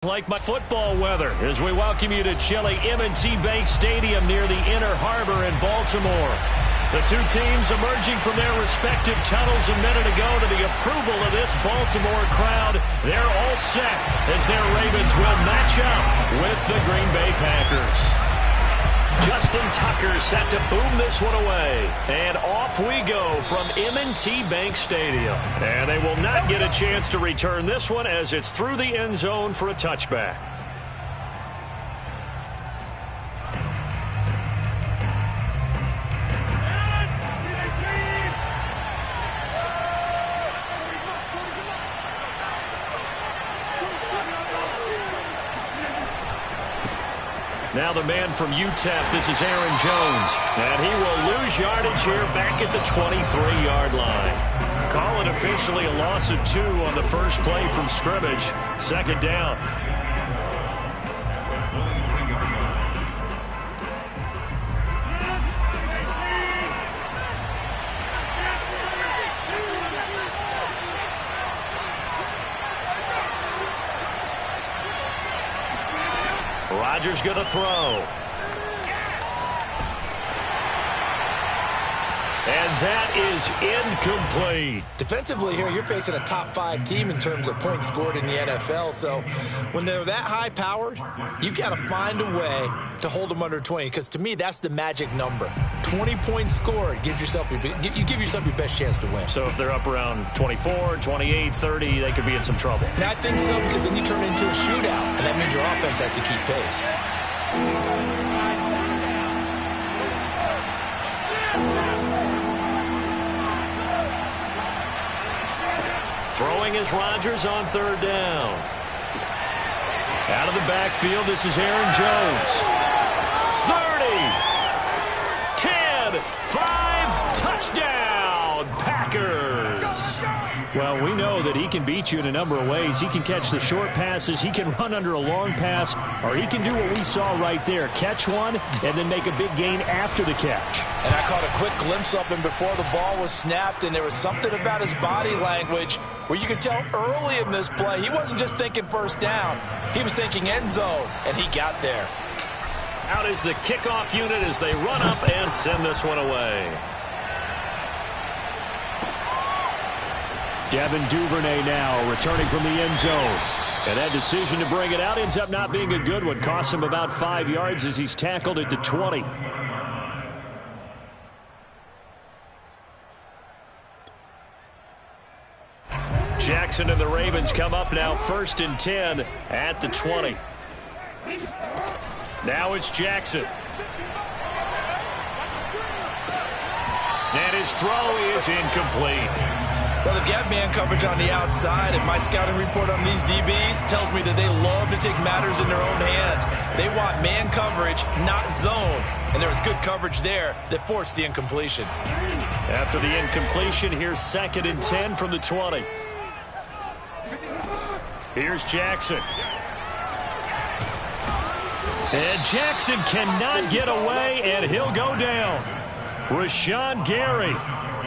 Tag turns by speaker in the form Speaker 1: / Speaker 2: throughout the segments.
Speaker 1: Like my football weather as we welcome you to chilly M&T Bank Stadium near the Inner Harbor in Baltimore. The two teams emerging from their respective tunnels a minute ago to the approval of this Baltimore crowd. They're all set as their Ravens will match up with the Green Bay Packers. Justin Tucker set to boom this one away. And off we go from M&T Bank Stadium. And they will not get a chance to return this one as it's through the end zone for a touchback. Now the man from UTEP, this is Aaron Jones. And he will lose yardage here back at the 23-yard line. Call it officially a loss of 2 on the first play from scrimmage. Second down. Rodgers going to throw. And that is incomplete.
Speaker 2: Defensively here, you're facing a top 5 team in terms of points scored in the NFL. So when they're that high-powered, you've got to find a way to hold them under 20. Because to me, that's the magic number. 20 points scored, you give yourself your best chance to win.
Speaker 1: So if they're up around 24, 28, 30, they could be in some trouble.
Speaker 2: And I think so, because then you turn it into a shootout, and that means your offense has to keep pace.
Speaker 1: Throwing is Rodgers on third down. Out of the backfield, this is Aaron Jones. 30. 10, 5, touchdown, Packers. Well, we know that he can beat you in a number of ways. He can catch the short passes, he can run under a long pass, or he can do what we saw right there, catch one and then make a big gain after the catch.
Speaker 2: And I caught a quick glimpse of him before the ball was snapped, and there was something about his body language where you could tell early in this play he wasn't just thinking first down, he was thinking end zone, and he got there.
Speaker 1: Out is the kickoff unit as they run up and send this one away. Devin Duvernay now returning from the end zone. And that decision to bring it out ends up not being a good one. Cost him about 5 yards as he's tackled at the 20. Jackson and the Ravens come up now 1st and 10 at the 20. Now it's Jackson. And his throw is incomplete.
Speaker 2: Well, they've got man coverage on the outside, and my scouting report on these DBs tells me that they love to take matters in their own hands. They want man coverage, not zone. And there was good coverage there that forced the incompletion.
Speaker 1: After the incompletion, here's 2nd and 10 from the 20. Here's Jackson. And Jackson cannot get away, and he'll go down. Rashawn Gary.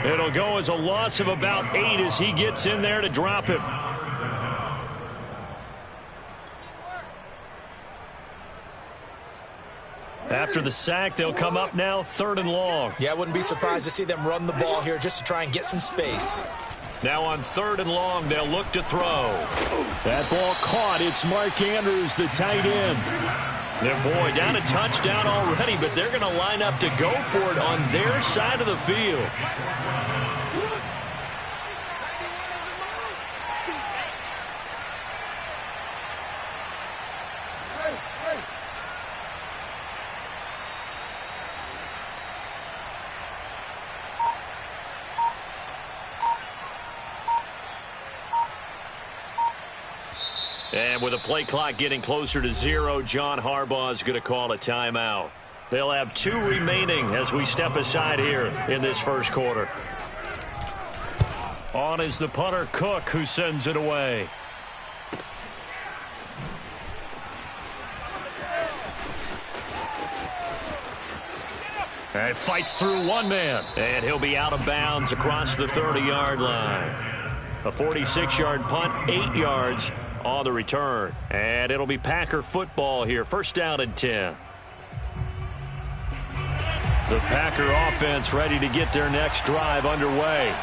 Speaker 1: It'll go as a loss of about 8 as he gets in there to drop him. After the sack, they'll come up now 3rd and long.
Speaker 2: Yeah, I wouldn't be surprised to see them run the ball here just to try and get some space.
Speaker 1: Now on 3rd and long, they'll look to throw. That ball caught. It's Mark Andrews, the tight end. Their boy down a touchdown already, but they're going to line up to go for it on their side of the field. And with the play clock getting closer to 0, John Harbaugh is going to call a timeout. They'll have 2 remaining as we step aside here in this first quarter. On is the punter, Cook, who sends it away. And fights through one man. And he'll be out of bounds across the 30-yard line. A 46-yard punt, 8 yards on the return. And it'll be Packer football here. First down and 10. The Packer offense ready to get their next drive underway.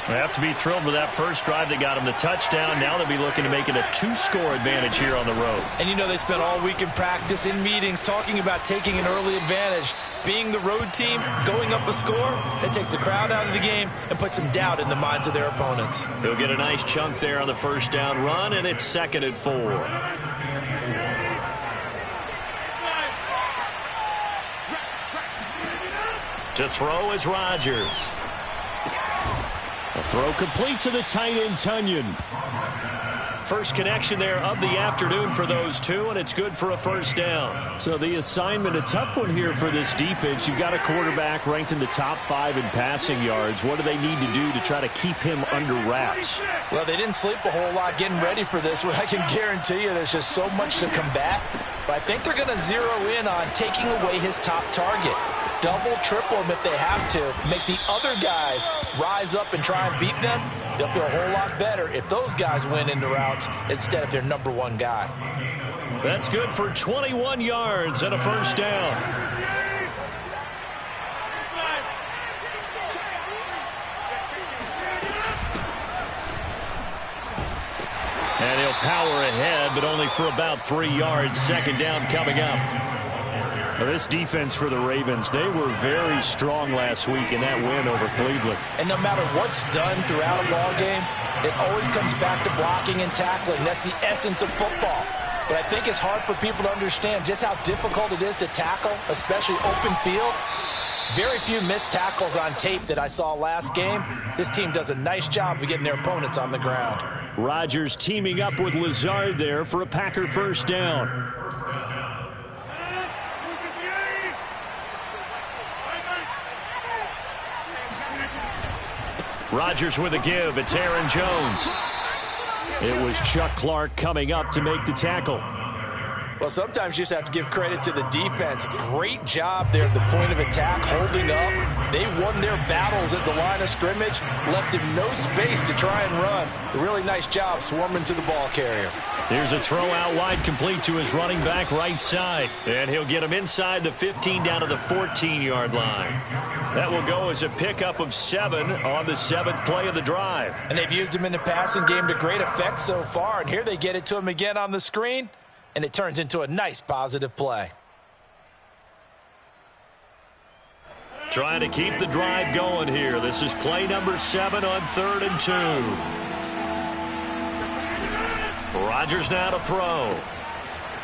Speaker 1: They have to be thrilled with that first drive. They got them the touchdown. Now they'll be looking to make it a 2-score advantage here on the road.
Speaker 2: And you know they spent all week in practice, in meetings, talking about taking an early advantage. Being the road team, going up a score, that takes the crowd out of the game and puts some doubt in the minds of their opponents.
Speaker 1: They'll get a nice chunk there on the first down run, and it's 2nd and 4. To throw is Rodgers. A throw complete to the tight end, Tunyon. First connection there of the afternoon for those two, and it's good for a first down. So the assignment, a tough one here for this defense. You've got a quarterback ranked in the top 5 in passing yards. What do they need to do to try to keep him under wraps?
Speaker 2: Well, they didn't sleep a whole lot getting ready for this one. I can guarantee you there's just so much to combat. But I think they're going to zero in on taking away his top target. Double, triple him if they have to. Make the other guys rise up and try and beat them. They'll feel a whole lot better if those guys win in the routes instead of their number 1 guy.
Speaker 1: That's good for 21 yards and a first down. And he'll power ahead, but only for about 3 yards. Second down coming up. Now this defense for the Ravens, they were very strong last week in that win over Cleveland.
Speaker 2: And no matter what's done throughout a ball game, it always comes back to blocking and tackling. That's the essence of football. But I think it's hard for people to understand just how difficult it is to tackle, especially open field. Very few missed tackles on tape that I saw last game. This team does a nice job of getting their opponents on the ground.
Speaker 1: Rodgers teaming up with Lazard there for a Packer first down. Rodgers with a give. It's Aaron Jones. It was Chuck Clark coming up to make the tackle.
Speaker 2: Well, sometimes you just have to give credit to the defense. Great job there at the point of attack, holding up. They won their battles at the line of scrimmage, left him no space to try and run. A really nice job swarming to the ball carrier.
Speaker 1: Here's a throw out wide complete to his running back right side. And he'll get him inside the 15 down to the 14-yard line. That will go as a pickup of 7 on the 7th play of the drive.
Speaker 2: And they've used him in the passing game to great effect so far. And here they get it to him again on the screen. And it turns into a nice positive play.
Speaker 1: Trying to keep the drive going here. This is play number 7 on 3rd and 2. Rodgers now to throw.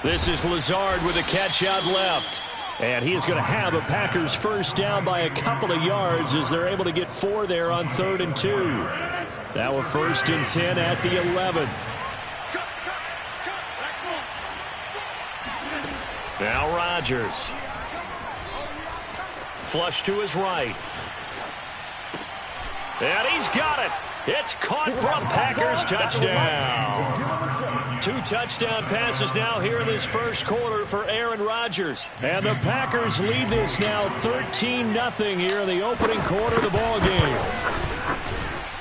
Speaker 1: This is Lazard with a catch out left. And he is going to have a Packers first down by a couple of yards as they're able to get 4 there on 3rd and 2. Now we're 1st and 10 at the 11. Now Rodgers. Flush to his right. And he's got it. It's caught for a Packers touchdown. 2 touchdown passes now here in this first quarter for Aaron Rodgers. And the Packers lead this now 13-0 here in the opening quarter of the ball game.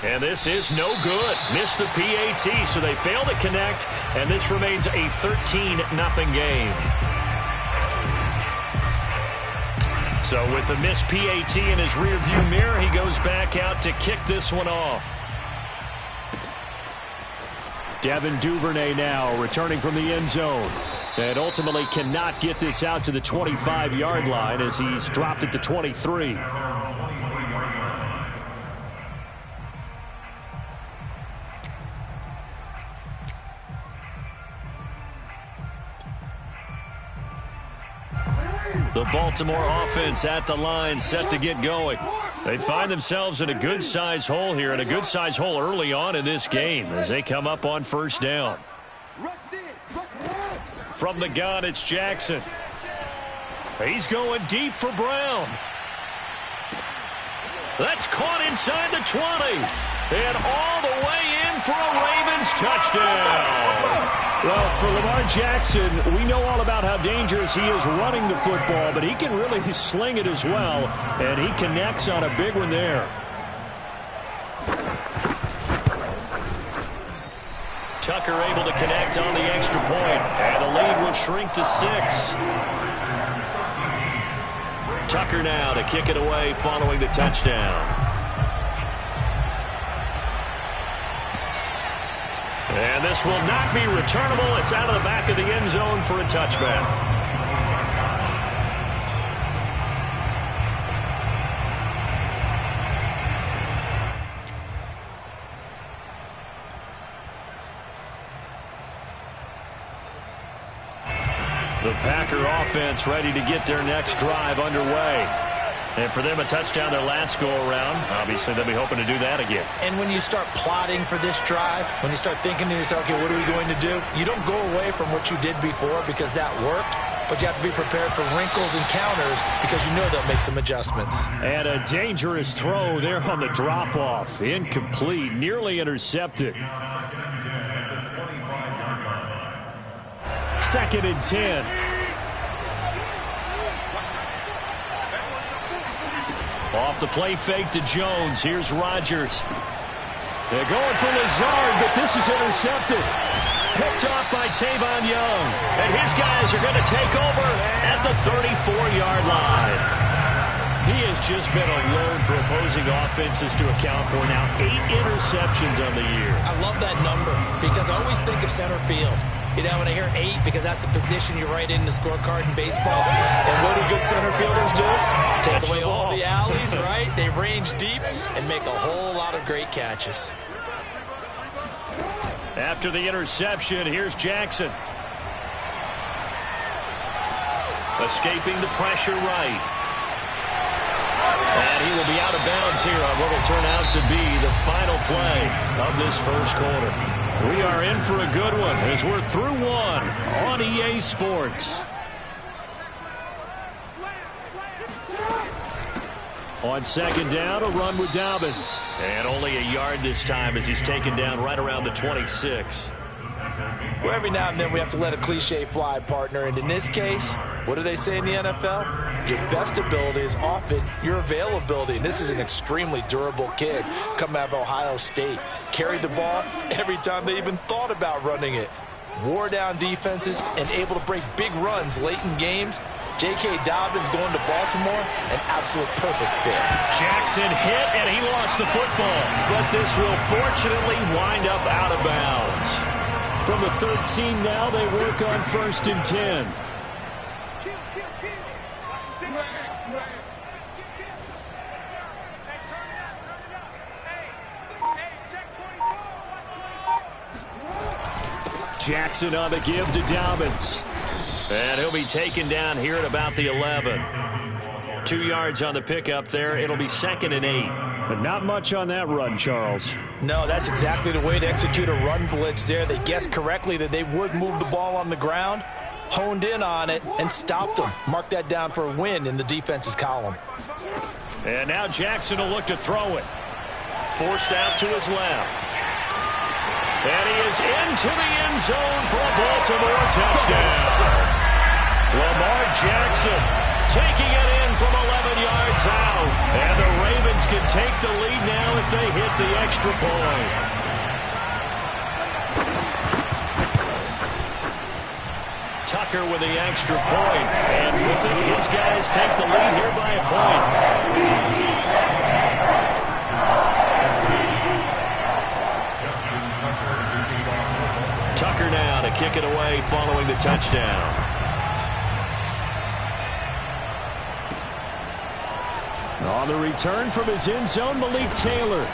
Speaker 1: And this is no good. Missed the PAT, so they fail to connect, and this remains a 13-0 game. So with the missed PAT in his rearview mirror, he goes back out to kick this one off. Devin Duvernay now returning from the end zone. And ultimately cannot get this out to the 25-yard line as he's dropped at the 23. The Baltimore offense at the line, set to get going. They find themselves in a good-sized hole here, and a good-sized hole early on in this game as they come up on first down. From the gun, it's Jackson. He's going deep for Brown. That's caught inside the 20. And all the way in for a Ravens touchdown. Well, for Lamar Jackson, we know all about how dangerous he is running the football, but he can really sling it as well, and he connects on a big one there. Tucker able to connect on the extra point, and the lead will shrink to 6. Tucker now to kick it away following the touchdown. And this will not be returnable. It's out of the back of the end zone for a touchback. The Packer offense ready to get their next drive underway. And for them, a touchdown their last go-around. Obviously, they'll be hoping to do that again.
Speaker 2: And when you start plotting for this drive, when you start thinking to yourself, okay, what are we going to do? You don't go away from what you did before because that worked, but you have to be prepared for wrinkles and counters because you know they'll make some adjustments.
Speaker 3: And a dangerous throw there on the drop-off. Incomplete, nearly intercepted. 2nd and 10.
Speaker 1: Off the play fake to Jones. Here's Rodgers. They're going for Lazard, but this is intercepted. Picked off by Tavon Young. And his guys are going to take over at the 34-yard line. He has just been a load for opposing offenses to account for now. 8 interceptions on the year.
Speaker 2: I love that number because I always think of center field. You know, when I hear 8, because that's the position you write in the scorecard in baseball. And what do good center fielders do? Take away all the alleys, right? They range deep and make a whole lot of great catches.
Speaker 1: After the interception, here's Jackson. Escaping the pressure right. And he will be out of bounds here on what will turn out to be the final play of this first quarter. We are in for a good one as we're through one on EA Sports. On 2nd down, a run with Dobbins. And only a yard this time as he's taken down right around the 26.
Speaker 2: Well, every now and then we have to let a cliche fly, partner. And in this case, what do they say in the NFL? Your best ability is often your availability. And this is an extremely durable kid coming out of Ohio State. Carried the ball every time they even thought about running it. Wore down defenses and able to break big runs late in games. J.K. Dobbins going to Baltimore, an absolute perfect fit.
Speaker 1: Jackson hit, and he lost the football. But this will fortunately wind up out of bounds.
Speaker 3: From the 13 now, they work on 1st and 10. Jackson on the give to Dobbins.
Speaker 1: And he'll be taken down here at about the 11. 2 yards on the pickup there. It'll be 2nd and 8.
Speaker 3: But not much on that run, Charles.
Speaker 2: No, that's exactly the way to execute a run blitz there. They guessed correctly that they would move the ball on the ground, honed in on it, and stopped them. Mark that down for a win in the defense's column.
Speaker 1: And now Jackson will look to throw it. Forced out to his left. And he is into the end zone for a Baltimore touchdown. Lamar Jackson taking it in from 11 yards out. And the Ravens can take the lead now if they hit the extra point. Tucker with the extra point. And with it, his guys take the lead here by a point. Tucker now to kick it away following the touchdown.
Speaker 3: On the return from his end zone, Malik Taylor.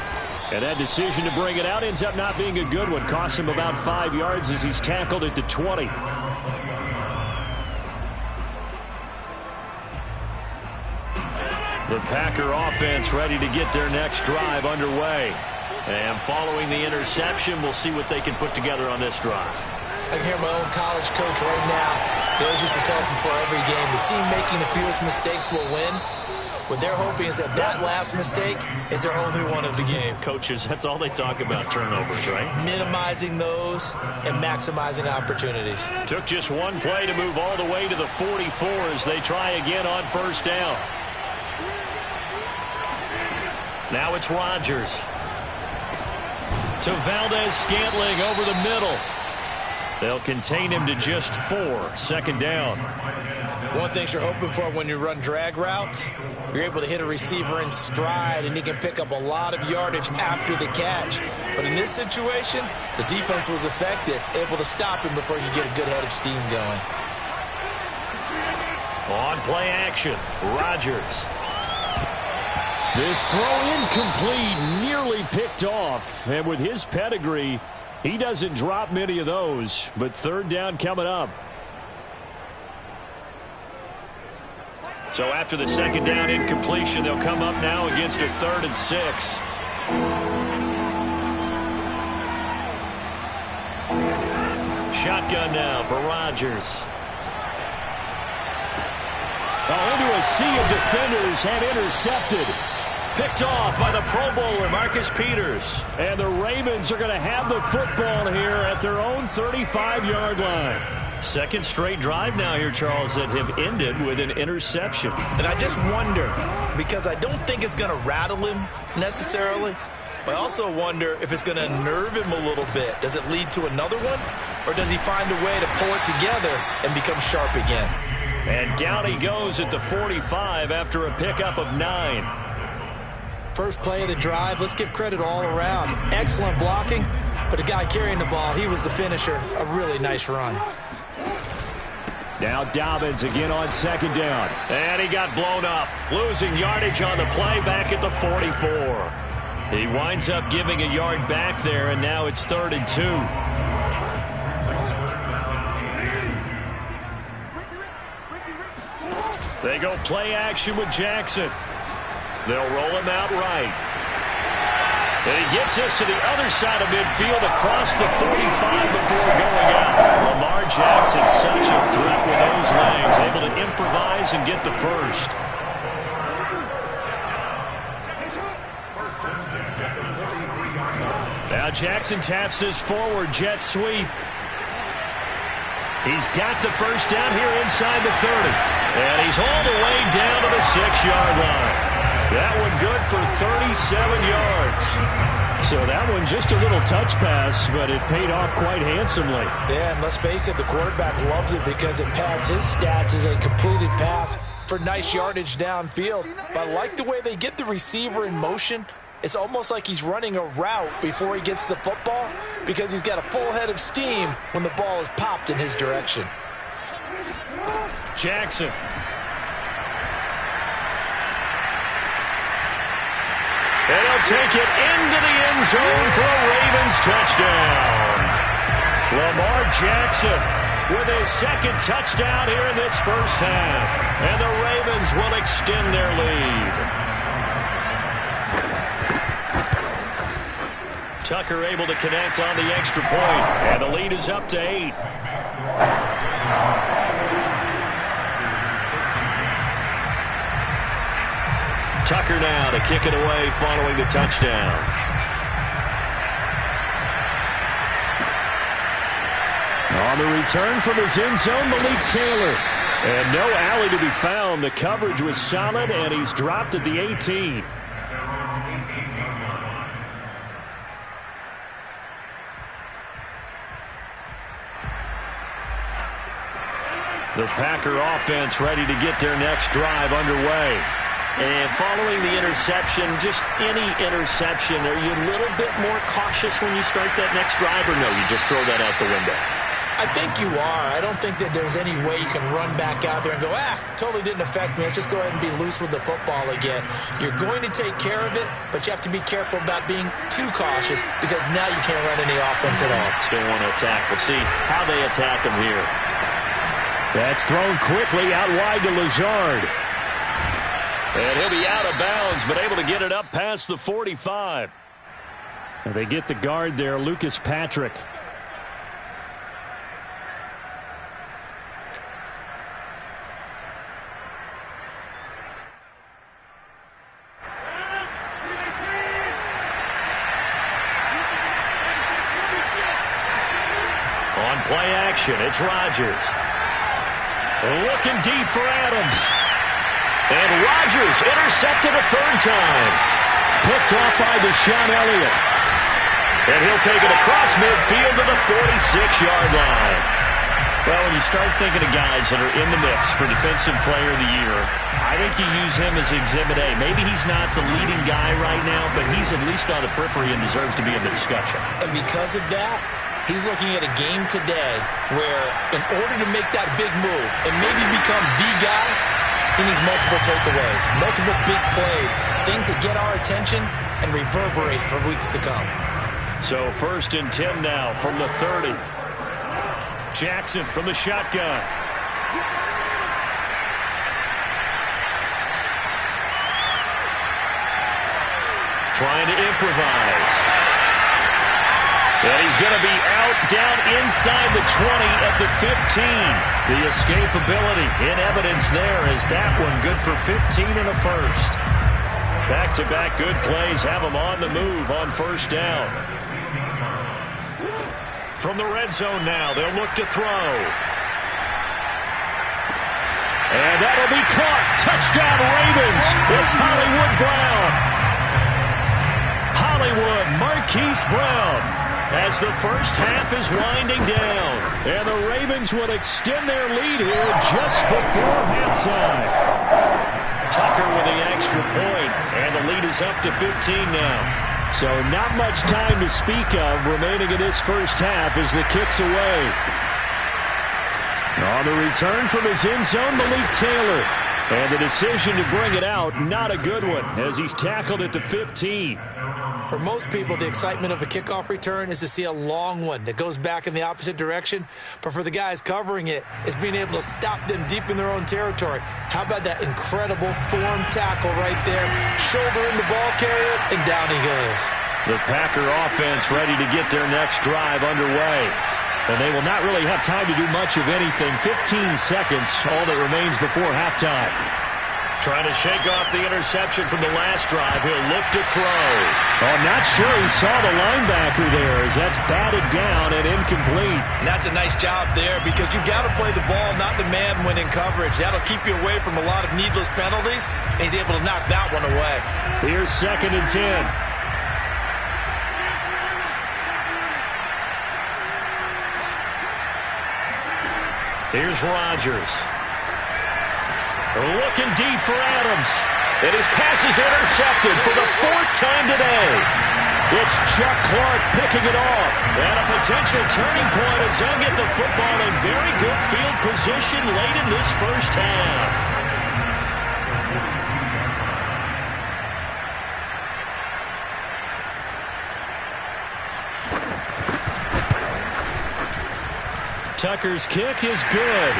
Speaker 3: And that decision to bring it out ends up not being a good one. Costs him about 5 yards as he's tackled at the 20.
Speaker 1: The Packer offense ready to get their next drive underway. And following the interception, we'll see what they can put together on this drive.
Speaker 2: I can hear my own college coach right now. He always used to tell us before every game, the team making the fewest mistakes will win. What they're hoping is that that last mistake is their only one of the game.
Speaker 1: Coaches, that's all they talk about, turnovers, right?
Speaker 2: Minimizing those and maximizing opportunities.
Speaker 1: Took just one play to move all the way to the 44 as they try again on 1st down. Now it's Rodgers. to Valdez-Scantling over the middle. They'll contain him to just 4. Second down.
Speaker 2: One thing you're hoping for when you run drag routes, you're able to hit a receiver in stride, and he can pick up a lot of yardage after the catch. But in this situation, the defense was effective, able to stop him before you get a good head of steam going.
Speaker 1: On play action, Rodgers.
Speaker 3: This throw incomplete, nearly picked off. And with his pedigree, he doesn't drop many of those. But third down coming up.
Speaker 1: So after the second down incompletion, they'll come up now against a 3rd and 6. Shotgun now for Rodgers.
Speaker 3: Into a sea of defenders and intercepted.
Speaker 1: Picked off by the Pro Bowler, Marcus Peters.
Speaker 3: And the Ravens are going to have the football here at their own 35-yard line.
Speaker 1: Second straight drive now here, Charles, that have ended with an interception.
Speaker 2: And I just wonder, because I don't think it's going to rattle him necessarily, but I also wonder if it's going to nerve him a little bit. Does it lead to another one? Or does he find a way to pull it together and become sharp again?
Speaker 1: And down he goes at the 45 after a pickup of 9.
Speaker 2: First play of the drive, let's give credit all around. Excellent blocking, but the guy carrying the ball, he was the finisher. A really nice run.
Speaker 3: Now Dobbins again on second down.
Speaker 1: And he got blown up, losing yardage on the play back at the 44. He winds up giving a yard back there, and now it's 3rd and 2. They go play action with Jackson. They'll roll him out right. And he gets us to the other side of midfield across the 45 before going out. Lamar Jackson, such a threat with those legs, able to improvise and get the first. Now Jackson taps his forward jet sweep. He's got the first down here inside the 30. And he's all the way down to the 6-yard line. That one good for 37 yards. So that one just a little touch pass, but it paid off quite handsomely.
Speaker 2: Yeah, and let's face it, the quarterback loves it because it pads his stats as a completed pass for nice yardage downfield. But I like the way they get the receiver in motion. It's almost like he's running a route before he gets the football because he's got a full head of steam when the ball is popped in his direction.
Speaker 1: Jackson. And he'll take it into the end zone for a Ravens touchdown. Lamar Jackson with his second touchdown here in this first half. And the Ravens will extend their lead. Tucker able to connect on the extra point. And the lead is up to 8. Tucker now to kick it away following the touchdown.
Speaker 3: On the return from his end zone, Malik Taylor. And no alley to be found. The coverage was solid, and he's dropped at the 18.
Speaker 1: The Packer offense ready to get their next drive underway. And following the interception, just any interception, are you a little bit more cautious when you start that next drive, or no, you just throw that out the window?
Speaker 2: I think you are. I don't think that there's any way you can run back out there and go, totally didn't affect me. Let's just go ahead and be loose with the football again. You're going to take care of it, but you have to be careful about being too cautious because now you can't run any offense at all.
Speaker 1: Still want to attack. We'll see how they attack him here.
Speaker 3: That's thrown quickly out wide to Lazard.
Speaker 1: And he'll be out of bounds, but able to get it up past the 45.
Speaker 3: And they get the guard there, Lucas Patrick.
Speaker 1: On play action, it's Rodgers. Looking deep for Adams. And Rodgers intercepted a third time.
Speaker 3: Picked off by Deshaun Elliott.
Speaker 1: And he'll take it across midfield to the 46-yard line. Well, when you start thinking of guys that are in the mix for Defensive Player of the Year, I think you use him as Exhibit A. Maybe he's not the leading guy right now, but he's at least on the periphery and deserves to be in the discussion.
Speaker 2: And because of that, he's looking at a game today where in order to make that big move and maybe become the guy, he needs multiple takeaways, multiple big plays, things that get our attention and reverberate for weeks to come.
Speaker 1: So 1st and 10 now from the 30. Jackson from the shotgun. Trying to improvise. And he's going to be out down inside the 20 at the 15. The escapability in evidence there is that one good for 15 and a first. Back-to-back good plays have him on the move on 1st down. From the red zone now, they'll look to throw. And that'll be caught. Touchdown Ravens. It's Hollywood Brown. Hollywood Marquise Brown as the first half is winding down. And the Ravens will extend their lead here just before halftime. Tucker with the extra point, and the lead is up to 15 now.
Speaker 3: So not much time to speak of remaining in this first half as the kick's away. On the return from his end zone, Malik Taylor. And the decision to bring it out, not a good one, as he's tackled at the 15.
Speaker 2: For most people, the excitement of a kickoff return is to see a long one that goes back in the opposite direction. But for the guys covering it, it's being able to stop them deep in their own territory. How about that incredible form tackle right there? Shoulder in the ball carrier, and down he goes.
Speaker 1: The Packer offense ready to get their next drive underway. And they will not really have time to do much of anything. 15 seconds, all that remains before halftime. Trying to shake off the interception from the last drive. He'll look to throw.
Speaker 3: Oh, I'm not sure he saw the linebacker there as that's batted down and incomplete.
Speaker 2: And that's a nice job there because you've got to play the ball, not the man when in coverage. That'll keep you away from a lot of needless penalties, and he's able to knock that one away.
Speaker 3: Here's 2nd and 10.
Speaker 1: Here's Rodgers. Looking deep for Adams. And his pass is intercepted for the 4th time today. It's Chuck Clark picking it off. And a potential turning point as they'll get the football in very good field position late in this first half. Tucker's kick is good.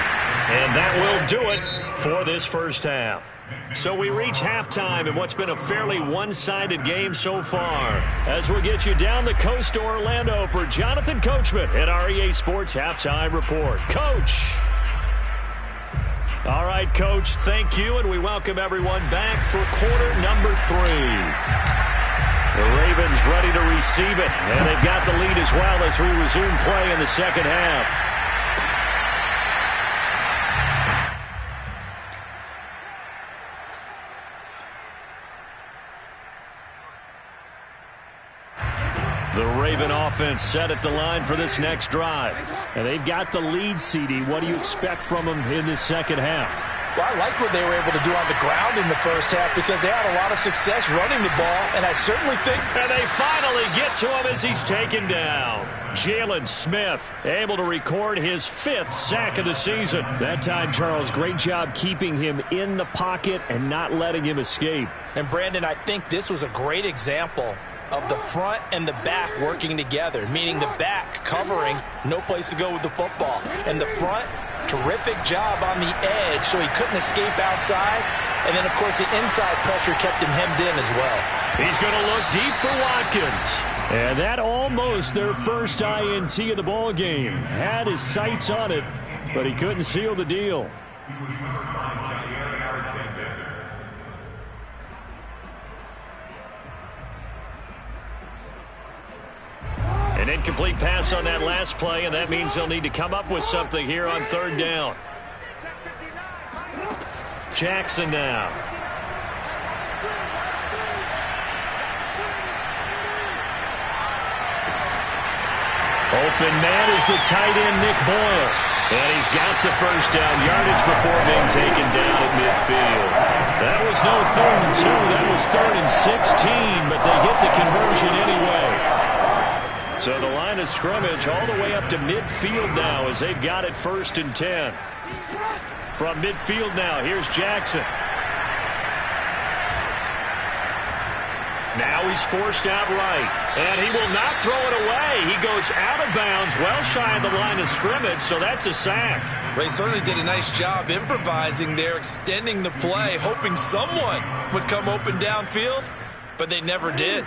Speaker 1: And that will do it for this first half. So we reach halftime in what's been a fairly one-sided game so far. As we'll get you down the coast to Orlando for Jonathan Coachman at our EA Sports Halftime Report. Coach! All right, Coach, thank you, and we welcome everyone back for quarter number 3. The Ravens ready to receive it, and they've got the lead as well as we resume play in the second half. The Raven offense set at the line for this next drive.
Speaker 3: And they've got the lead, CD. What do you expect from them in the second half?
Speaker 2: Well, I like what they were able to do on the ground in the first half because they had a lot of success running the ball, and I certainly think...
Speaker 1: And they finally get to him as he's taken down. Jalen Smith able to record his 5th sack of the season.
Speaker 3: That time, Charles, great job keeping him in the pocket and not letting him escape.
Speaker 2: And, Brandon, I think this was a great example of the front and the back working together, meaning the back covering, no place to go with the football. And the front, terrific job on the edge so he couldn't escape outside. And then, of course, the inside pressure kept him hemmed in as well.
Speaker 1: He's going to look deep for Watkins.
Speaker 3: And that almost their first INT of the ball game. Had his sights on it, but he couldn't seal the deal.
Speaker 1: An incomplete pass on that last play, and that means they'll need to come up with something here on 3rd down. Jackson now. Open man is the tight end, Nick Boyle. And he's got the first down yardage before being taken down at midfield. That was no 3rd and 2. That was 3rd and 16, but they hit the conversion anyway. So the line of scrimmage all the way up to midfield now as they've got it 1st and 10. From midfield now, here's Jackson. Now he's forced out right, and he will not throw it away. He goes out of bounds, well shy of the line of scrimmage, so that's a sack.
Speaker 2: They certainly did a nice job improvising there, extending the play, hoping someone would come open downfield, but they never did.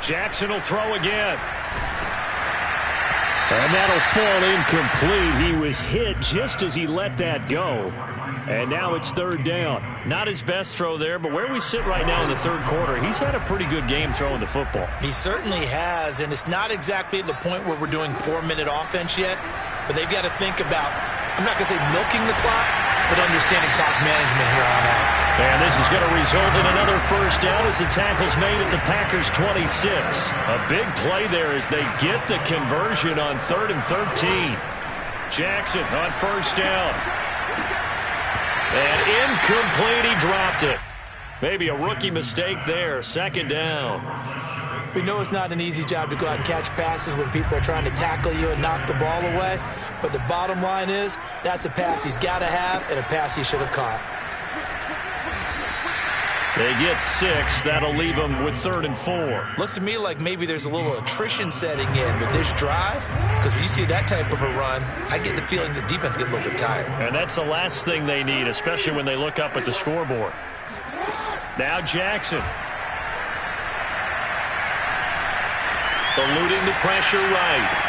Speaker 1: Jackson will throw again. And that'll fall incomplete. He was hit just as he let that go. And now it's 3rd down. Not his best throw there, but where we sit right now in the 3rd quarter, he's had a pretty good game throwing the football.
Speaker 2: He certainly has, and it's not exactly at the point where we're doing 4-minute offense yet, but they've got to think about, I'm not going to say milking the clock, but understanding clock management here on out.
Speaker 1: And this is going to result in another first down as the tackle's made at the Packers' 26. A big play there as they get the conversion on 3rd and 13. Jackson on first down. And incomplete, he dropped it. Maybe a rookie mistake there, 2nd down.
Speaker 2: We know it's not an easy job to go out and catch passes when people are trying to tackle you and knock the ball away. But the bottom line is, that's a pass he's got to have and a pass he should have caught.
Speaker 1: They get 6. That'll leave them with 3rd and 4.
Speaker 2: Looks to me like maybe there's a little attrition setting in with this drive, because when you see that type of a run, I get the feeling the defense gets a little bit tired.
Speaker 1: And that's the last thing they need, especially when they look up at the scoreboard. Now Jackson. Eluding the pressure right.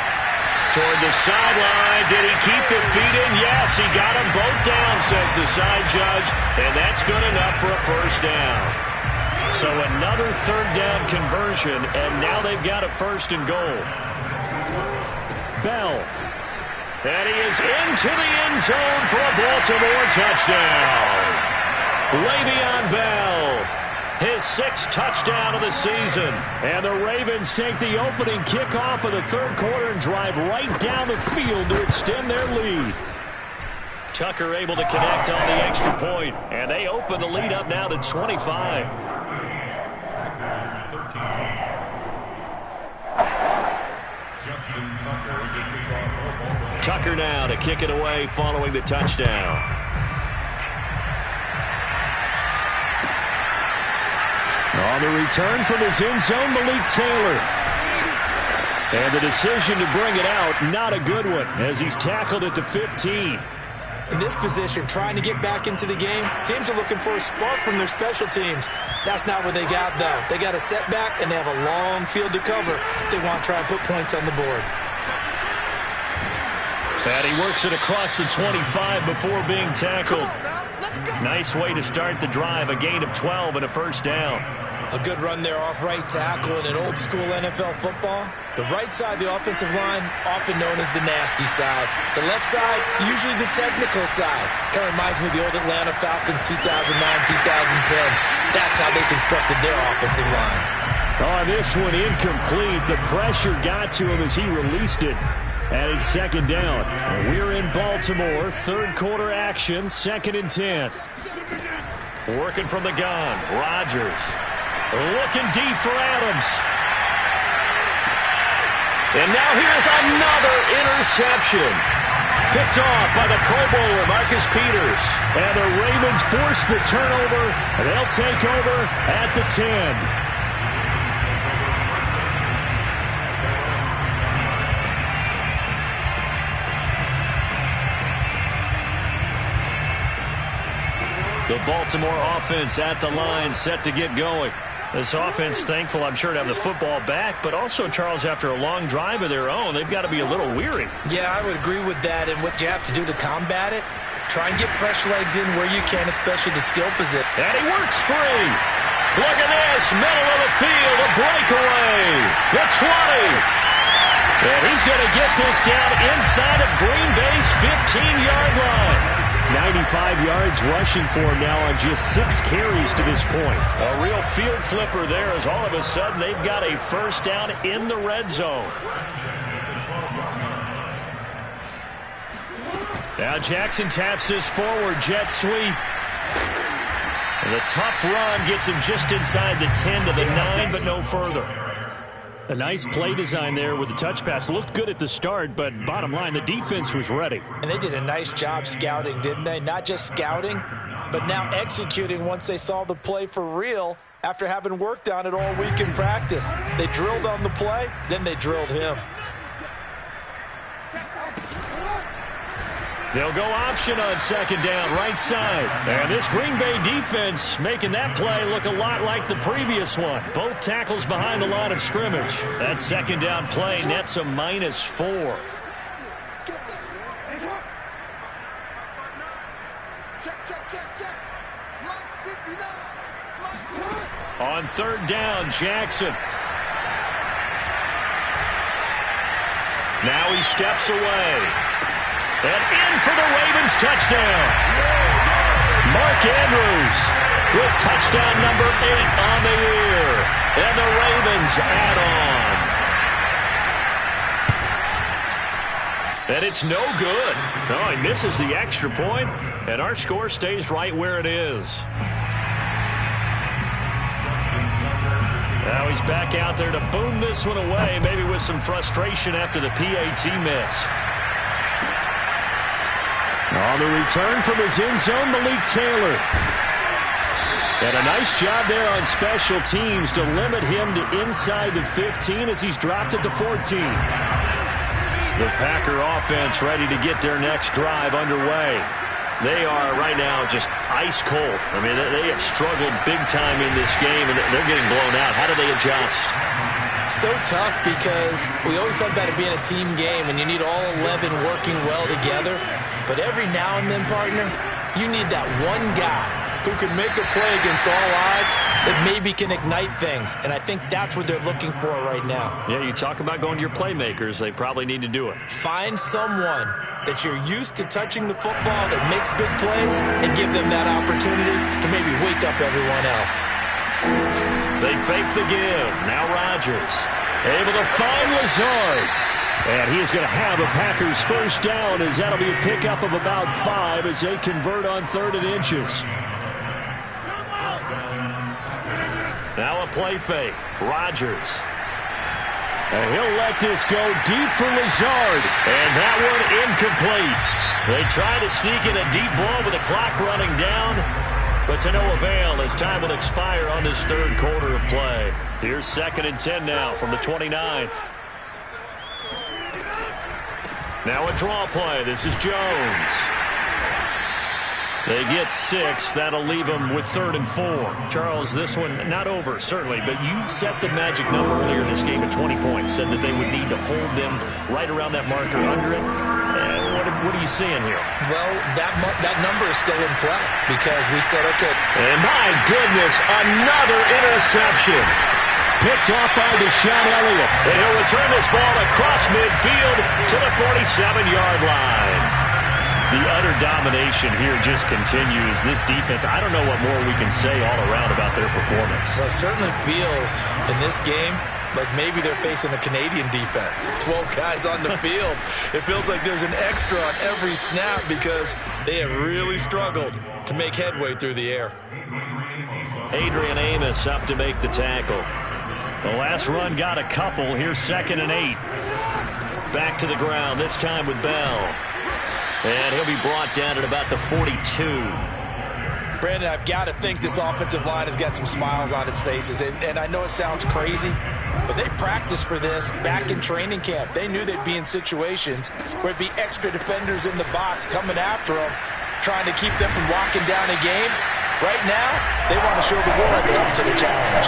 Speaker 1: Toward the sideline. Did he keep the feet in? Yes, he got them both down, says the side judge. And that's good enough for a first down. So another 3rd down conversion, and now they've got a 1st and goal. Bell. And he is into the end zone for a Baltimore touchdown. Le'Veon Bell. His 6th touchdown of the season. And the Ravens take the opening kickoff of the 3rd quarter and drive right down the field to extend their lead. Tucker able to connect on the extra point. And they open the lead up now to 25. Tucker now to kick it away following the touchdown. On the return from his end zone, Malik Taylor. And the decision to bring it out, not a good one, as he's tackled at the 15.
Speaker 2: In this position, trying to get back into the game, teams are looking for a spark from their special teams. That's not what they got, though. They got a setback, and they have a long field to cover if they want to try and put points on the board.
Speaker 1: And he works it across the 25 before being tackled. Nice way to start the drive, a gain of 12 and a first down.
Speaker 2: A good run there off right tackle in an old-school NFL football. The right side of the offensive line, often known as the nasty side. The left side, usually the technical side. Kind of reminds me of the old Atlanta Falcons 2009-2010. That's how they constructed their offensive line.
Speaker 3: On this one, incomplete. The pressure got to him as he released it. And it's 2nd down. We're in Baltimore. 3rd quarter action, 2nd and 10.
Speaker 1: Working from the gun, Rodgers. Looking deep for Adams. And now here's another interception. Picked off by the Pro Bowler, Marcus Peters.
Speaker 3: And the Ravens force the turnover. And they'll take over at the 10.
Speaker 1: The Baltimore offense at the line, set to get going. This offense thankful, I'm sure, to have the football back, but also, Charles, after a long drive of their own, they've got to be a little weary.
Speaker 2: Yeah, I would agree with that, and what you have to do to combat it, try and get fresh legs in where you can, especially the skill position.
Speaker 1: And he works free. Look at this, middle of the field, a breakaway. The 20. And he's going to get this down inside of Green Bay's 15-yard line.
Speaker 3: 95 yards rushing for him now on just 6 carries to this point.
Speaker 1: A real field flipper there as all of a sudden they've got a first down in the red zone. Now Jackson taps this forward jet sweep. And the tough run gets him just inside the 10 to the 9, but no further.
Speaker 3: A nice play design there with the touch pass. Looked good at the start, but bottom line, the defense was ready.
Speaker 2: And they did a nice job scouting, didn't they? Not just scouting, but now executing once they saw the play for real after having worked on it all week in practice. They drilled on the play, then they drilled him.
Speaker 1: They'll go option on second down, right side. And this Green Bay defense making that play look a lot like the previous one. Both tackles behind the line of scrimmage. That second down play nets a -4. On third down, Jackson. Now he steps away. And in for the Ravens touchdown. Mark Andrews with touchdown number 8 on the year. And the Ravens add on. And it's no good. No, he misses the extra point, and our score stays right where it is. Now he's back out there to boom this one away, maybe with some frustration after the PAT miss. On the return from his end zone, Malik Taylor. And a nice job there on special teams to limit him to inside the 15 as he's dropped at the 14. The Packer offense ready to get their next drive underway. They are right now just ice cold. I mean, they have struggled big time in this game, and they're getting blown out. How do they adjust?
Speaker 2: So tough because we always talk about it being a team game, and you need all 11 working well together. But every now and then, partner, you need that one guy who can make a play against all odds that maybe can ignite things. And I think that's what they're looking for right now.
Speaker 1: Yeah, you talk about going to your playmakers. They probably need to do it.
Speaker 2: Find someone that you're used to touching the football that makes big plays and give them that opportunity to maybe wake up everyone else.
Speaker 1: They fake the give. Now Rodgers able to find Lazard. And he's going to have a Packers first down as that'll be a pickup of about 5 as they convert on 3rd and inches. Now a play fake. Rodgers. And he'll let this go deep for Lazard. And that one incomplete. They try to sneak in a deep ball with the clock running down, but to no avail as time will expire on this 3rd quarter of play. Here's 2nd and 10 now from the 29. Now a draw play. This is Jones. They get 6. That'll leave them with 3rd and 4. Charles, this one not over, certainly, but you set the magic number earlier in this game at 20 points. Said that they would need to hold them right around that marker under it. What are you seeing here?
Speaker 2: Well, that number is still in play because we said, okay.
Speaker 1: And my goodness, another interception. Picked off by Deshaun Elliott. And he'll return this ball across midfield to the 47-yard line. The utter domination here just continues. This defense, I don't know what more we can say all around about their performance.
Speaker 2: Well, it certainly feels in this game like maybe they're facing a Canadian defense. 12 guys on the field. It feels like there's an extra on every snap because they have really struggled to make headway through the air.
Speaker 1: Adrian Amos up to make the tackle. The last run got a couple. Here's 2nd and 8. Back to the ground, this time with Bell. And he'll be brought down at about the 42.
Speaker 2: Brandon, I've got to think this offensive line has got some smiles on its faces. And I know it sounds crazy, but they practiced for this back in training camp. They knew they'd be in situations where it'd be extra defenders in the box coming after them, trying to keep them from walking down a game. Right now, they want to show the world they're up to the challenge.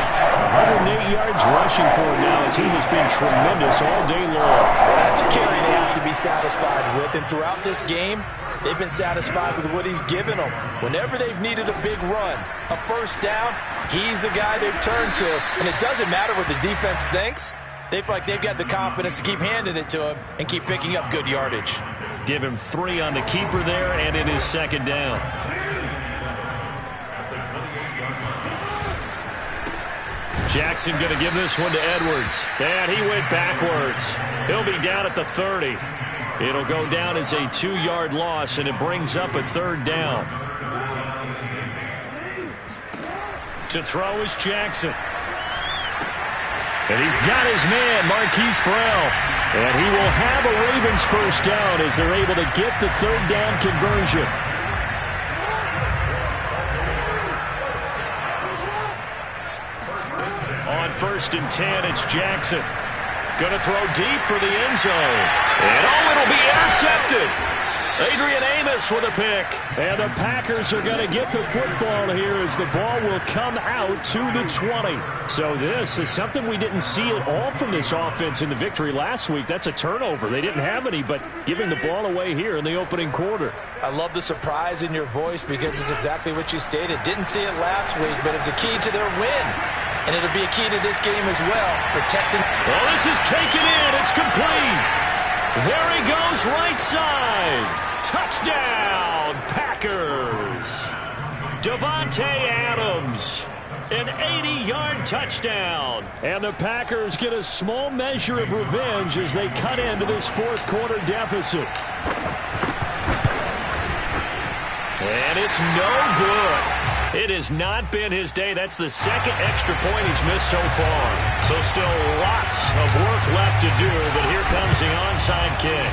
Speaker 3: 108 yards rushing for him now as he has been tremendous all day long.
Speaker 2: That's a carry they have to be satisfied with. And throughout this game, they've been satisfied with what he's given them. Whenever they've needed a big run, a first down, he's the guy they've turned to. And it doesn't matter what the defense thinks. They feel like they've got the confidence to keep handing it to him and keep picking up good yardage.
Speaker 1: Give him 3 on the keeper there, and it is second down. Jackson going to give this one to Edwards. And he went backwards. He'll be down at the 30. It'll go down as a 2-yard loss, and it brings up a third down. To throw is Jackson. And he's got his man, Marquise Brown. And he will have a Ravens first down as they're able to get the third down conversion. On 1st and 10, it's Jackson. Going to throw deep for the end zone. And it'll be intercepted. Adrian Amos with a pick.
Speaker 3: And the Packers are going to get the football here as the ball will come out to the 20. So this is something we didn't see at all from this offense in the victory last week. That's a turnover. They didn't have any, but giving the ball away here in the opening quarter.
Speaker 2: I love the surprise in your voice because it's exactly what you stated. Didn't see it last week, but it's a key to their win. And it'll be a key to this game as well, protecting.
Speaker 1: Well, this is taken in. It's complete. There he goes, right side. Touchdown, Packers. Davante Adams, an 80-yard touchdown.
Speaker 3: And the Packers get a small measure of revenge as they cut into this fourth quarter deficit.
Speaker 1: And it's no good. It has not been his day. That's the second extra point he's missed so far. So still lots of work left to do, but here comes the onside kick.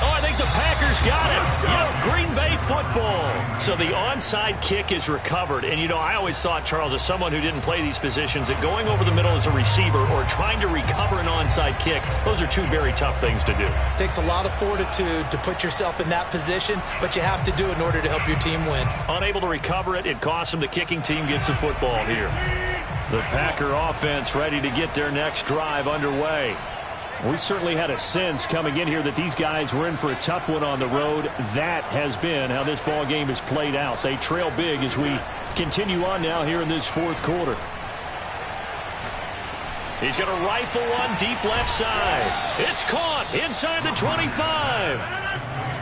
Speaker 1: Oh, I think the Packers got it. Yep, Green Bay football. So the onside kick is recovered. And, you know, I always thought, Charles, as someone who didn't play these positions, that going over the middle as a receiver or trying to recover an onside kick, those are two very tough things to do.
Speaker 2: It takes a lot of fortitude to put yourself in that position, but you have to do it in order to help your team win.
Speaker 1: Unable to recover it, it costs them. The kicking team gets the football here. The Packer offense ready to get their next drive underway.
Speaker 3: We certainly had a sense coming in here that these guys were in for a tough one on the road. That has been how this ball game has played out. They trail big as we continue on now here in this fourth quarter.
Speaker 1: He's going to rifle one deep left side. It's caught inside the 25.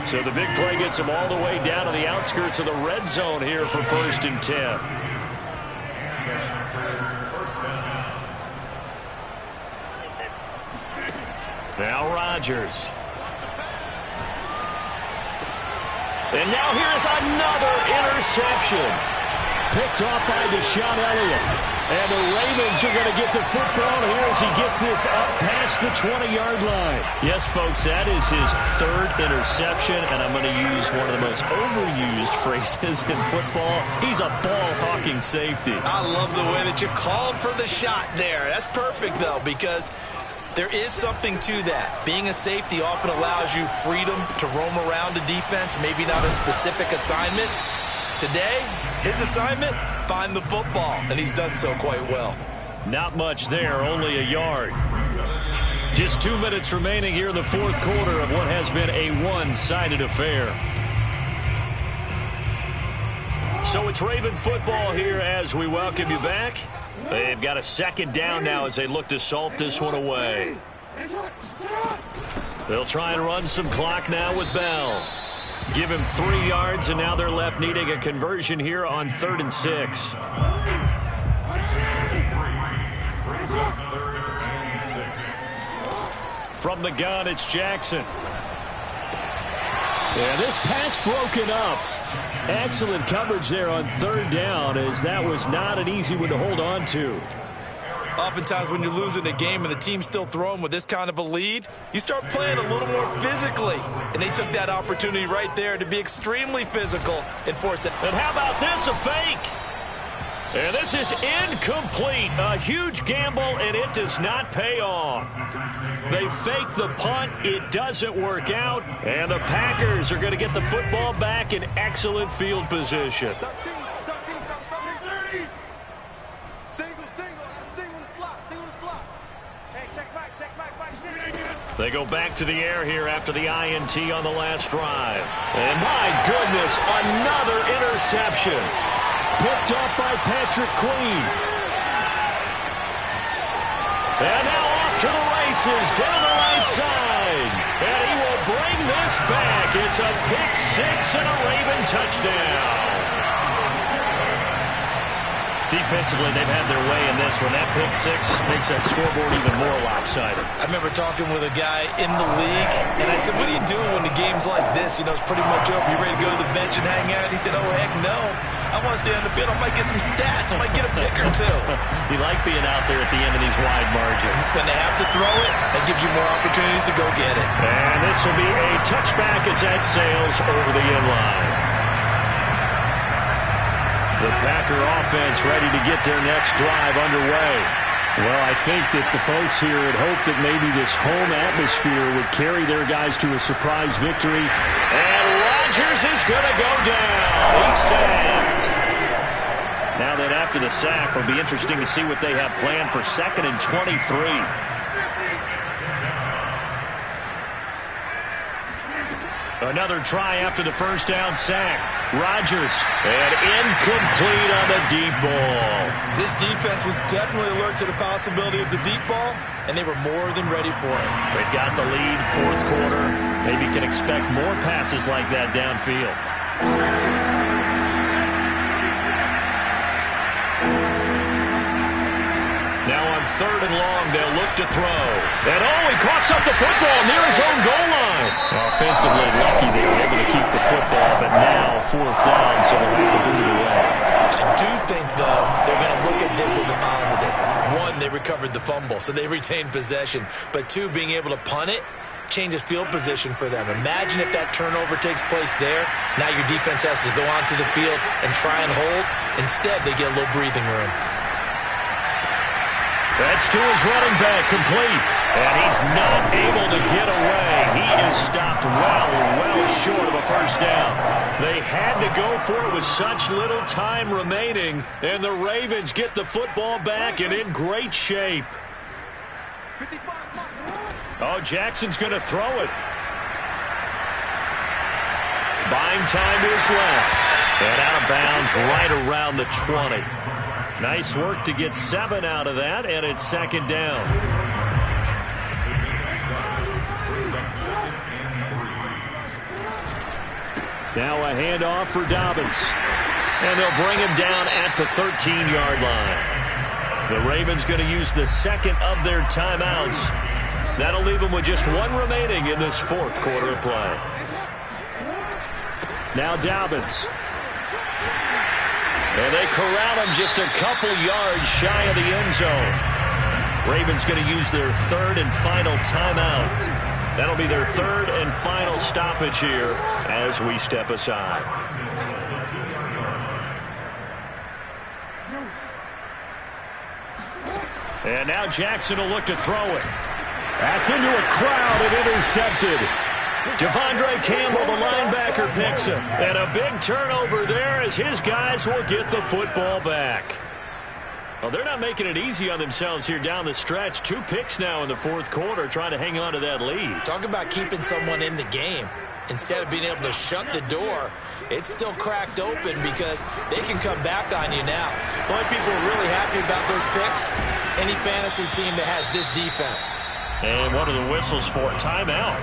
Speaker 1: So the big play gets him all the way down to the outskirts of the red zone here for 1st and 10. Now Rodgers. And now here's another interception.
Speaker 3: Picked off by Deshaun Elliott. And the Ravens are going to get the football here as he gets this up past the 20-yard line.
Speaker 1: Yes, folks, that is his 3rd interception, and I'm going to use one of the most overused phrases in football. He's a ball-hawking safety.
Speaker 2: I love the way that you called for the shot there. That's perfect, though, because there is something to that. Being a safety often allows you freedom to roam around a defense, maybe not a specific assignment. Today, his assignment, find the football, and he's done so quite well.
Speaker 1: Not much there, only a yard. Just 2 minutes remaining here in the fourth quarter of what has been a one-sided affair. So it's Raven football here as we welcome you back. They've got a second down now as they look to salt this one away. They'll try and run some clock now with Bell. Give him 3 yards, and now they're left needing a conversion here on 3rd and 6. From the gun, it's Jackson.
Speaker 3: And this pass broken up. Excellent coverage there on 3rd down, as that was not an easy one to hold on to.
Speaker 2: Oftentimes when you're losing a game and the team's still throwing with this kind of a lead, you start playing a little more physically. And they took that opportunity right there to be extremely physical and force it.
Speaker 1: And how about this, a fake? And this is incomplete. A huge gamble, and it does not pay off. They fake the punt. It doesn't work out. And the Packers are going to get the football back in excellent field position. They go back to the air here after the INT on the last drive. And my goodness, another interception.
Speaker 3: Picked off by Patrick Queen.
Speaker 1: And now off to the races down the right side. And he will bring this back. It's a pick six and a Raven touchdown. Defensively, they've had their way in this one. That pick six makes that scoreboard even more lopsided.
Speaker 2: I remember talking with a guy in the league, and I said, what do you do when the game's like this? You know, it's pretty much over. You ready to go to the bench and hang out? He said, oh, heck no. I want to stay on the field. I might get some stats. I might get a pick or two.
Speaker 1: You like being out there at the end of these wide margins.
Speaker 2: When they have to throw it, that gives you more opportunities to go get it.
Speaker 1: And this will be a touchback as that sails over the end line. The Packer offense ready to get their next drive underway. Well, I think that the folks here had hoped that maybe this home atmosphere would carry their guys to a surprise victory. And Rodgers is going to go down. He's sacked. Now that after the sack, it'll be interesting to see what they have planned for 2nd and 23. Another try after the first down sack. Rodgers, and incomplete on the deep ball.
Speaker 2: This defense was definitely alert to the possibility of the deep ball, and they were more than ready for it.
Speaker 1: They've got the lead, fourth quarter. Maybe can expect more passes like that downfield. Now on 3rd and long, they'll look to throw. And he coughs up the football near his own goal line. Offensively lucky they were able to keep the football, but now 4th down, so they'll have to boot it away.
Speaker 2: I do think, though, they're going to look at this as a positive. One, they recovered the fumble, so they retained possession. But two, being able to punt it changes field position for them. Imagine if that turnover takes place there. Now your defense has to go onto the field and try and hold. Instead, they get a little breathing room.
Speaker 1: That's to his running back, complete. And he's not able to get away. He is stopped well short of a first down. They had to go for it with such little time remaining. And the Ravens get the football back and in great shape. Oh, Jackson's going to throw it. Buying time to his left. And out of bounds right around the 20. Nice work to get 7 out of that, and it's 2nd down. Now a handoff for Dobbins. And they'll bring him down at the 13-yard line. The Ravens going to use the second of their timeouts. That'll leave them with just 1 remaining in this 4th quarter of play. Now Dobbins. And they corral him just a couple yards shy of the end zone. Ravens going to use their 3rd and final timeout. That'll be their 3rd and final stoppage here as we step aside. And now Jackson will look to throw it. That's into a crowd and intercepted. Devondre Campbell, the linebacker, picks him. And a big turnover there as his guys will get the football back. Well, they're not making it easy on themselves here down the stretch. 2 picks now in the 4th quarter trying to hang on to that lead.
Speaker 2: Talk about keeping someone in the game. Instead of being able to shut the door, it's still cracked open because they can come back on you now. The only people really happy about those picks, any fantasy team that has this defense.
Speaker 1: And what are the whistles for? Timeout.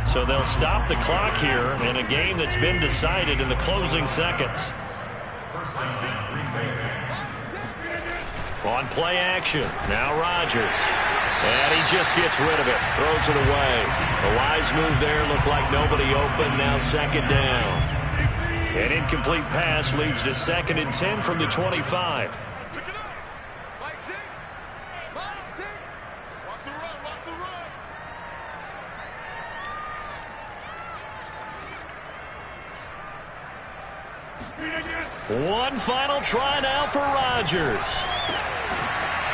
Speaker 1: So they'll stop the clock here in a game that's been decided in the closing seconds. On play action, now Rodgers. And he just gets rid of it, throws it away. A wise move there, looked like nobody open, now 2nd down. An incomplete pass leads to 2nd and 10 from the 25. One final try now for Rodgers.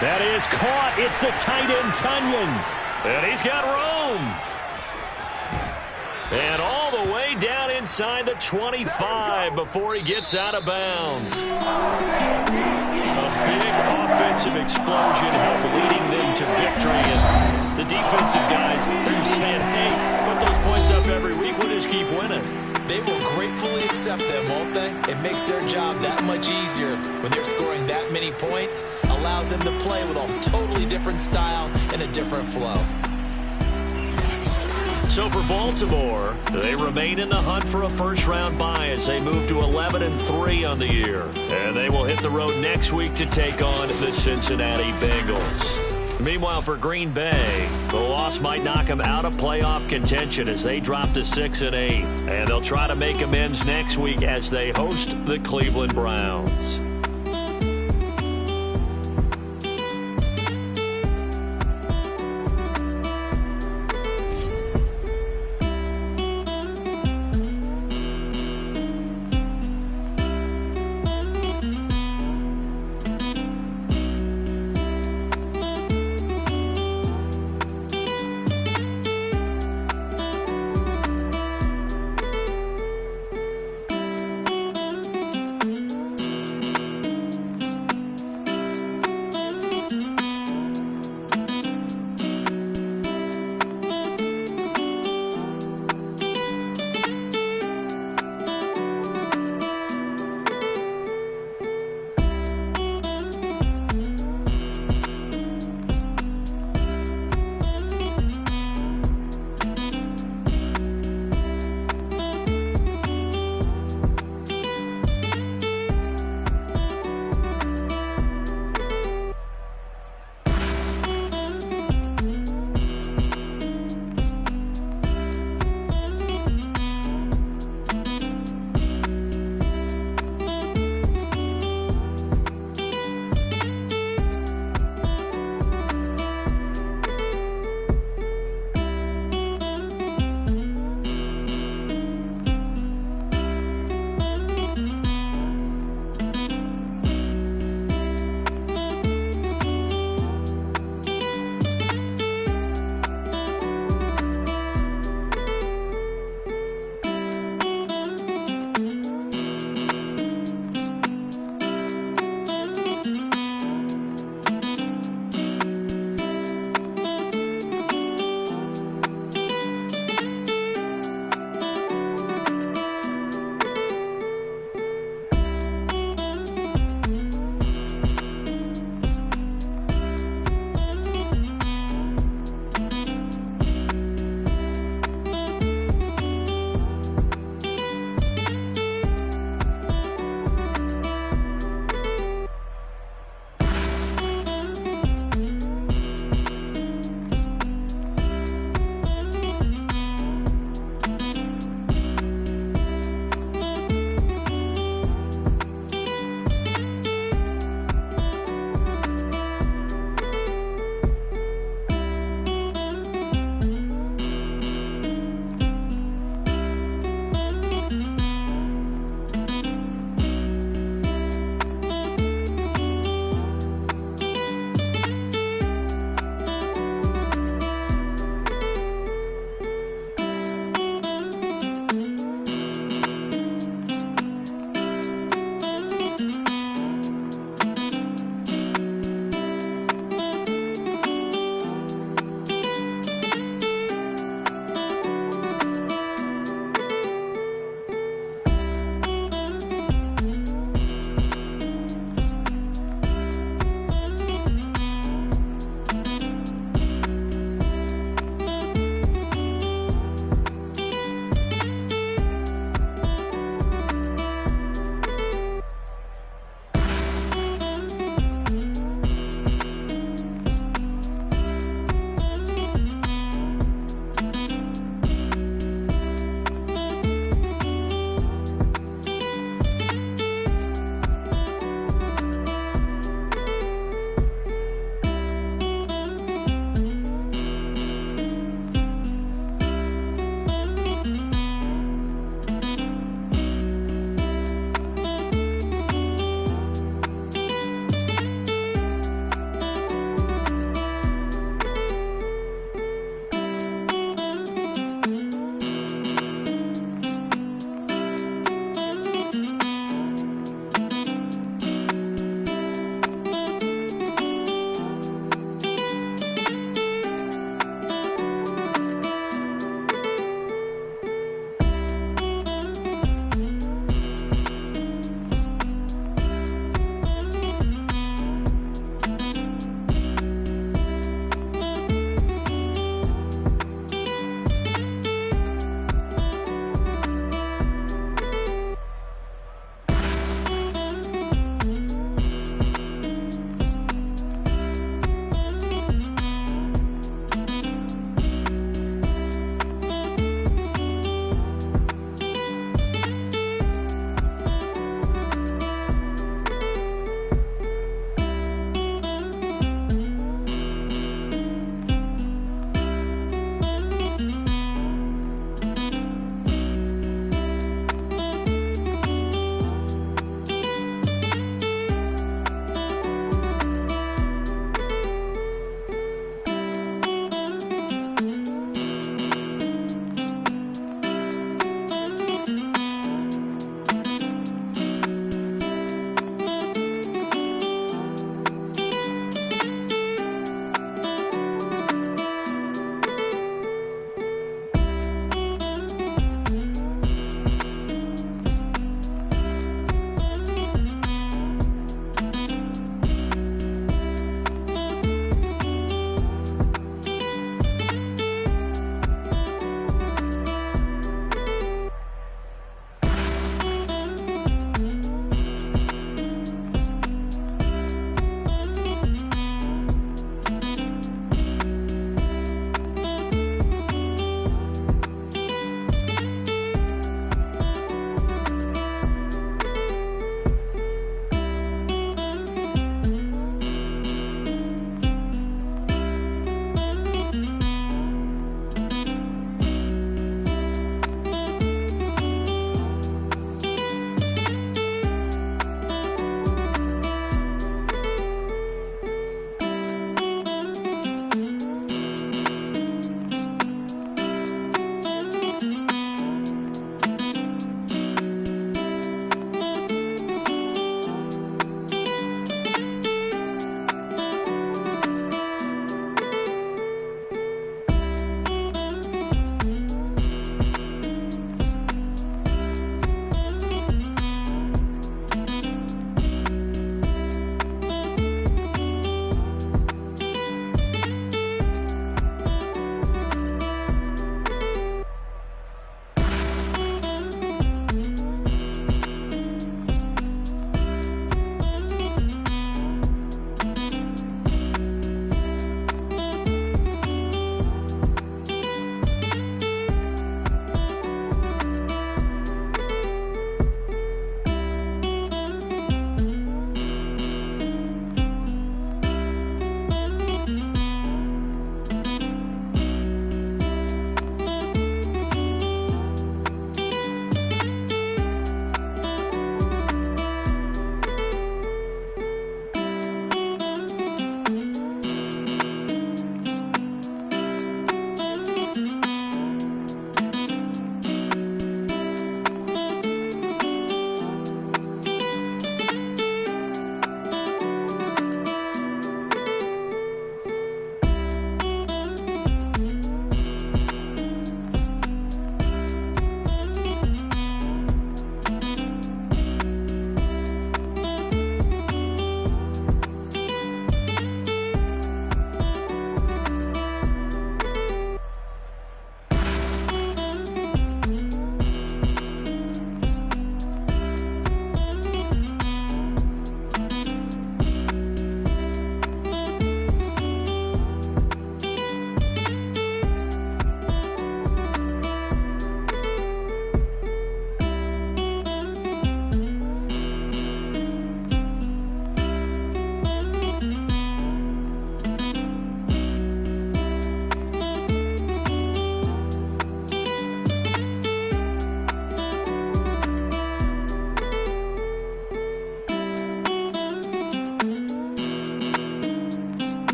Speaker 1: That is caught. It's the tight end, Tunyon. And he's got room. And all the way down inside the 25 before he gets out of bounds. A big offensive explosion helped leading them to victory. And the defensive guys are saying, hey, put those points up every week. We'll just keep winning.
Speaker 2: They will gratefully accept them, won't they? It makes their job that much easier when they're scoring that many points. Allows them to play with a totally different style and a different flow.
Speaker 1: So for Baltimore, they remain in the hunt for a first-round bye as they move to 11-3 on the year. And they will hit the road next week to take on the Cincinnati Bengals. Meanwhile, for Green Bay, the loss might knock them out of playoff contention as they drop to 6-8. And they'll try to make amends next week as they host the Cleveland Browns.